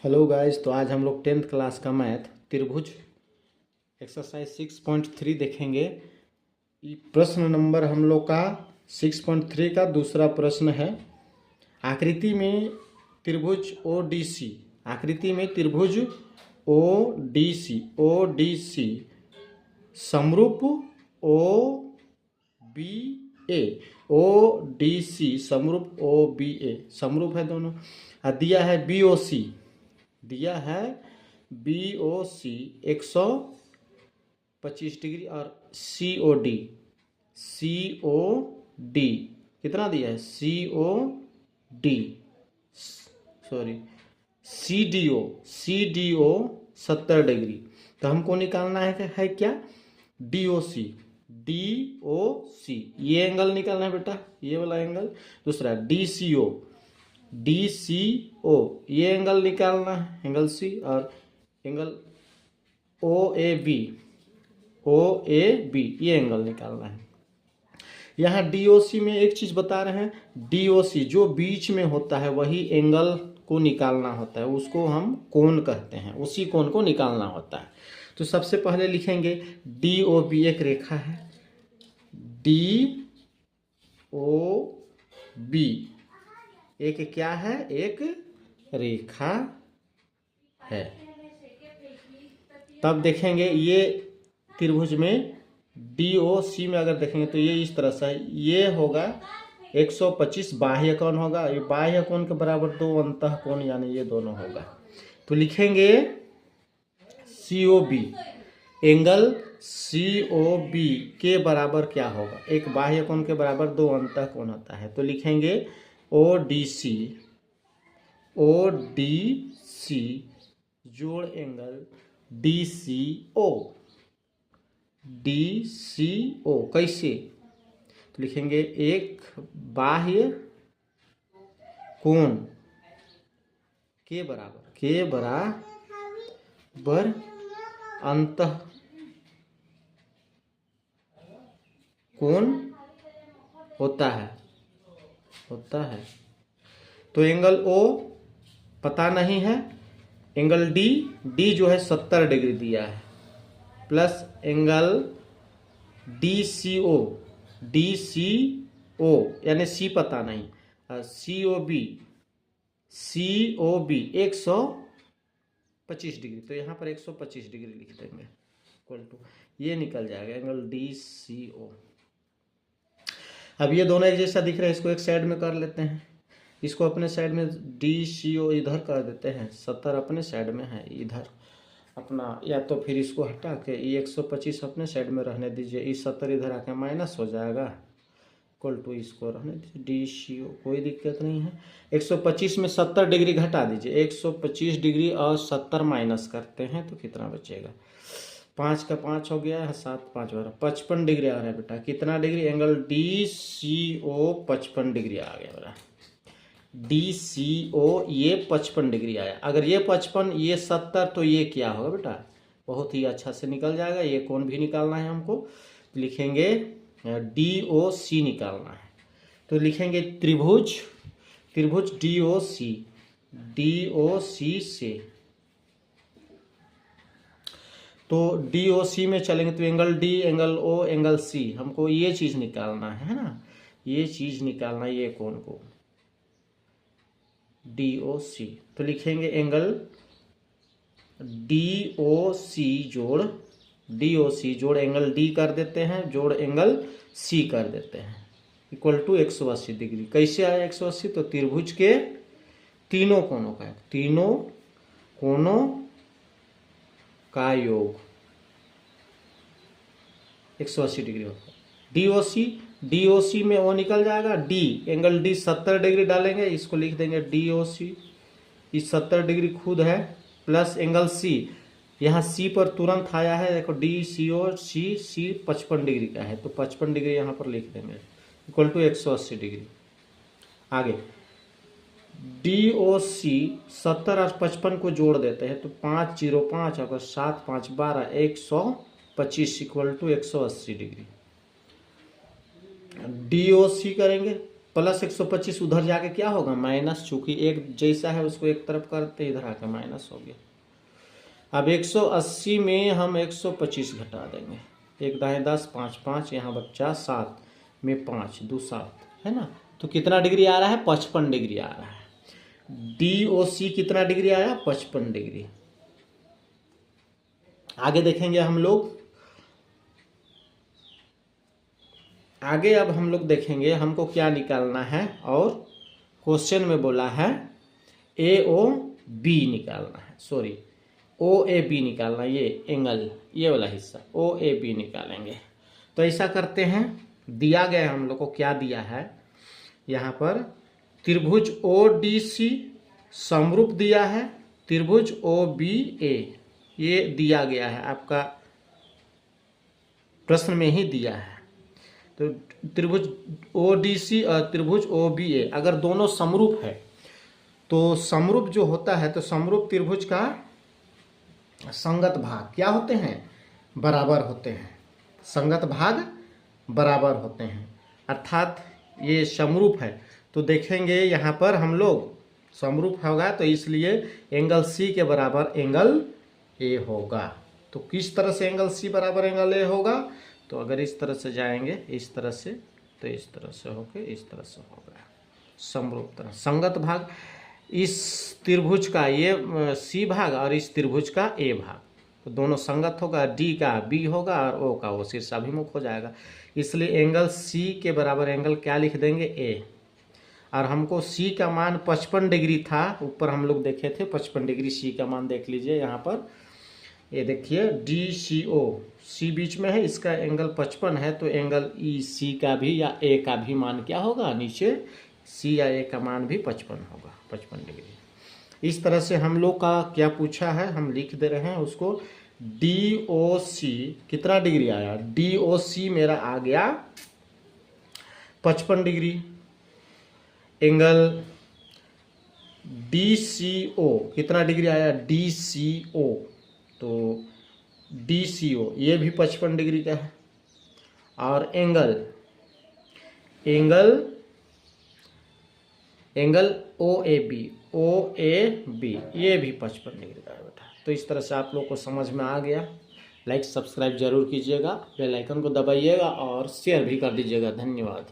Hello guys, तो आज हम लोग 10th क्लास का मैथ त्रिभुज एक्सरसाइज 6.3 देखेंगे। प्रश्न नंबर हम लोग का 6.3 का दूसरा प्रश्न है। आकृति में त्रिभुज ओडीसी, आकृति में त्रिभुज ओडीसी समरूप ओ बी ए, ओडीसी समरूप ओ बी ए, समरूप है दोनों। दिया है बीओसी, दिया है BOC 125 डिग्री और COD कितना दिया है CDO 70 डिग्री। तो हमको निकालना है क्या DOC ये एंगल निकालना है बेटा, ये वाला एंगल। दूसरा DCO ये एंगल निकालना है, एंगल C। और एंगल OAB ये एंगल निकालना है। यहाँ DOC में एक चीज बता रहे हैं, DOC जो बीच में होता है वही एंगल को निकालना होता है, उसको हम कोण कहते हैं, उसी कोण को निकालना होता है। तो सबसे पहले लिखेंगे DOB एक रेखा है, DOB एक क्या है, एक रेखा है। तब देखेंगे ये त्रिभुज में DOC में अगर देखेंगे तो ये इस तरह से ये होगा 125 बाह्य कोण होगा, ये बाह्य कोण के बराबर दो अंतः कोण यानी ये दोनों होगा। तो लिखेंगे COB, एंगल COB के बराबर क्या होगा, एक बाह्य कोण के बराबर दो अंतः कोण होता है। तो लिखेंगे ODC जोड़ एंगल DCO कैसे, तो लिखेंगे एक बाह्य कोण के बराबर अंतः कोण होता है। तो एंगल O पता नहीं है, एंगल D जो है 70 डिग्री दिया है, प्लस एंगल DCO यानी C पता नहीं, COB 125 डिग्री। तो यहाँ पर 125 डिग्री लिख देंगे, इक्वल टू ये निकल जाएगा एंगल DCO। अब ये दोनों एक जैसा दिख रहा है, इसको एक साइड में कर लेते हैं, इसको अपने साइड में DCO इधर कर देते हैं, 70 अपने साइड में है इधर अपना, या तो फिर इसको हटा के ये 125 अपने साइड में रहने दीजिए, इस 70 इधर आके माइनस हो जाएगा, इक्वल टू इसको रहने दीजिए DCO, कोई दिक्कत नहीं है। 125 में 70 डिग्री घटा दीजिए, 125 डिग्री और 70 माइनस करते हैं तो कितना बचेगा, 5 का 5 हो गया है, 7 5 12 55 डिग्री आ रहा है बेटा। कितना डिग्री, एंगल DCO 55 डिग्री आ गया बेटा। DCO ये 55 डिग्री आया। अगर ये 55 ये 70 तो ये क्या होगा बेटा, बहुत ही अच्छा से निकल जाएगा। ये कोण भी निकालना है हमको, लिखेंगे DOC निकालना है। तो लिखेंगे त्रिभुज DOC से, तो DOC में चलेंगे तो angle D, angle O, angle C, हमको ये चीज निकालना है ना, ये चीज निकालना है, ये कोण को DOC। तो लिखेंगे एंगल DOC जोड़ एंगल D कर देते हैं, जोड़ एंगल C कर देते हैं, इक्वल टू 180 डिग्री। कैसे आया 180, तो त्रिभुज के तीनों कोणों का योग 180 डिग्री होगा। DOC में वो निकल जाएगा, D एंगल D 70 डिग्री डालेंगे, इसको लिख देंगे DOC, इस 70 डिग्री खुद है, प्लस एंगल C, यहाँ C पर तुरंत आया है, देखो DCO C 55 डिग्री का है, तो 55 डिग्री यहाँ पर लिख देंगे, इक्वल टू 180 डिग्री। आगे DOC 70 और 55 को जोड़ देते हैं, तो 5 0 5 अगर 7 5 12 125 इक्वल टू 180 डिग्री। DOC करेंगे प्लस 125 उधर जाके क्या होगा माइनस, चूंकि एक जैसा है उसको एक तरफ करते इधर आके माइनस हो गया। अब 180 में हम 125 घटा देंगे, एक दाएं 10, 5 5, यहाँ बच्चा 7 में 5 2 7 है ना। तो कितना डिग्री आ रहा है 55 डिग्री आ रहा है। DOC कितना डिग्री आया 55 डिग्री। आगे देखेंगे हम लोग, आगे अब हम लोग देखेंगे हमको क्या निकालना है। और क्वेश्चन में बोला है AOB निकालना है, सॉरी OAB निकालना, ये एंगल ये वाला हिस्सा OAB निकालेंगे। तो ऐसा करते हैं, दिया गया है हम लोग को, क्या दिया है यहाँ पर त्रिभुज ODC समरूप दिया है त्रिभुज OBA, ये दिया गया है आपका प्रश्न में ही दिया है। तो त्रिभुज ODC और त्रिभुज OBA अगर दोनों समरूप है तो समरूप जो होता है तो समरूप त्रिभुज का संगत भाग क्या होते हैं बराबर होते हैं, संगत भाग बराबर होते हैं, अर्थात ये समरूप है। तो देखेंगे यहाँ पर हम लोग समरूप होगा तो इसलिए एंगल C के बराबर एंगल A होगा। तो किस तरह से एंगल C बराबर एंगल A होगा, तो अगर इस तरह से जाएंगे इस तरह से तो इस तरह से होके इस तरह से होगा समरूप तरह, संगत भाग इस त्रिभुज का ये C भाग और इस त्रिभुज का A भाग, तो दोनों संगत होगा, D का B होगा और O का O शीर्षाभिमुख हो जाएगा। इसलिए एंगल C के बराबर एंगल क्या लिख देंगे A, और हमको C का मान 55 डिग्री था, ऊपर हम लोग देखे थे 55 डिग्री C का मान देख लीजिए यहाँ पर, ये देखिए DCO C बीच में है, इसका एंगल 55 है, तो एंगल EC का भी या A का भी मान क्या होगा नीचे, C या A का मान भी 55 होगा, 55 डिग्री। इस तरह से हम लोग का क्या पूछा है हम लिख दे रहे हैं उसको। DOC कितना डिग्री आया, DOC मेरा आ गया 55 डिग्री। एंगल DCO कितना डिग्री आया DCO, तो DCO ये भी 55 डिग्री का है। और एंगल OAB ये भी 55 डिग्री का है बेटा। तो इस तरह से आप लोग को समझ में आ गया। लाइक सब्सक्राइब जरूर कीजिएगा, बेल आइकन को दबाइएगा और शेयर भी कर दीजिएगा। धन्यवाद।